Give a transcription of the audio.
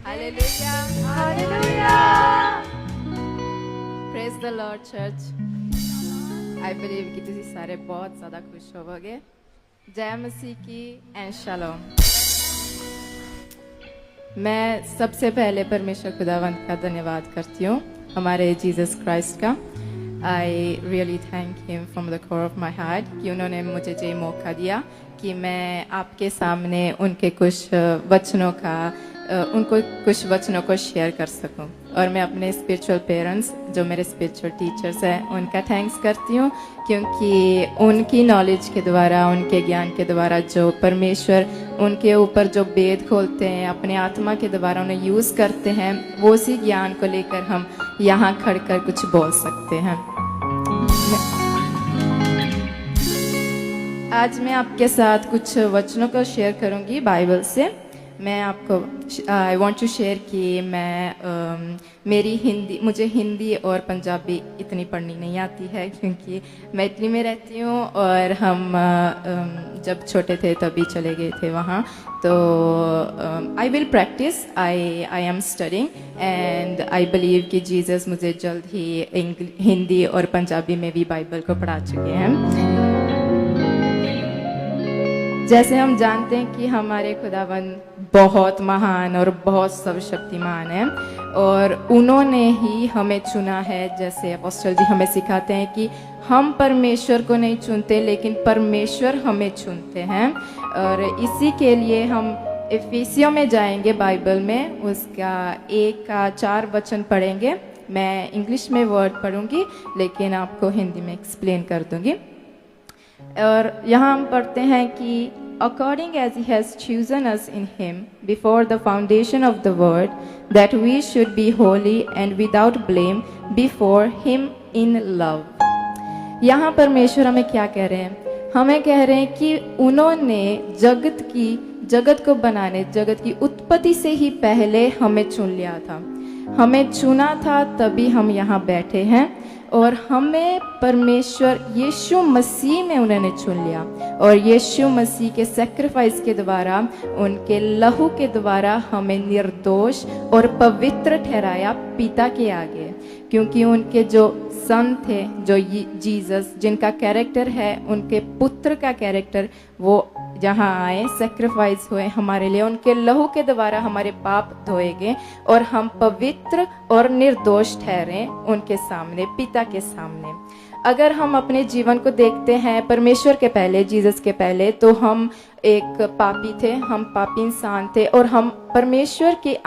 Hallelujah hallelujah. Praise the Lord church. I believe कि तुसी सारे बहुत ज़्यादा खुश होवोगे। जय मसीह की एंड शालोम। मैं सबसे पहले परमेश्वर खुदावंत का धन्यवाद करती हूँ, हमारे जीसस क्राइस्ट का। I really thank him from the core of my heart कि उन्होंने मुझे ये मौका दिया कि मैं आपके सामने उनके कुछ वचनों को शेयर कर सकूं। और मैं अपने स्पिरिचुअल पेरेंट्स, जो मेरे स्पिरिचुअल टीचर्स हैं, उनका थैंक्स करती हूँ, क्योंकि उनकी नॉलेज के द्वारा, उनके ज्ञान के द्वारा जो परमेश्वर उनके ऊपर जो भेद खोलते हैं, अपने आत्मा के द्वारा उन्हें यूज़ करते हैं, वो उसी ज्ञान को लेकर हम यहाँ खड़कर कुछ बोल सकते हैं। आज मैं आपके साथ कुछ वचनों को शेयर करूंगी बाइबल से। मैं आपको आई वांट टू शेयर कि मुझे हिंदी और पंजाबी इतनी पढ़नी नहीं आती है, क्योंकि मैं इटली में रहती हूँ और हम जब छोटे थे तभी चले गए थे वहाँ। तो I will practice. I am studying and I believe कि जीसस मुझे जल्द ही हिंदी और पंजाबी में भी बाइबल को पढ़ा चुके हैं। जैसे हम जानते हैं कि हमारे खुदावंद बहुत महान और बहुत सर्वशक्तिमान हैं, और उन्होंने ही हमें चुना है। जैसे अपोस्टल जी हमें सिखाते हैं कि हम परमेश्वर को नहीं चुनते, लेकिन परमेश्वर हमें चुनते हैं। और इसी के लिए हम इफिसियों में जाएंगे बाइबल में, उसका 1 का 4 वचन पढ़ेंगे। मैं इंग्लिश में वर्ड पढ़ूंगी, लेकिन आपको हिंदी में एक्सप्लेन कर दूंगी। और यहाँ हम पढ़ते हैं कि according as he has chosen us in him before the foundation of the world, that we should be holy and without blame before him in love। यहाँ परमेश्वर हमें क्या कह रहे हैं? हमें कह रहे हैं कि उन्होंने जगत को बनाने, जगत की उत्पत्ति से ही पहले हमें चुन लिया था। हमें चुना था, तभी हम यहाँ बैठे हैं। और हमें परमेश्वर यीशु मसीह में उन्होंने चुन लिया, और यीशु मसीह के सैक्रिफाइस के द्वारा, उनके लहू के द्वारा हमें निर्दोष और पवित्र ठहराया पिता के आगे। क्योंकि उनके जो सन थे, जो जीसस जिनका कैरेक्टर है, उनके पुत्र का कैरेक्टर, वो जहाँ आए, सेक्रीफाइस हुए हमारे लिए, उनके लहू के द्वारा हमारे पाप धोए गए और हम पवित्र और निर्दोष ठहरे उनके सामने, पिता के सामने। अगर हम अपने जीवन को देखते हैं परमेश्वर के पहले, जीसस के पहले, तो हम एक पापी थे, हम पापी इंसान थे, और हम परमेश्वर की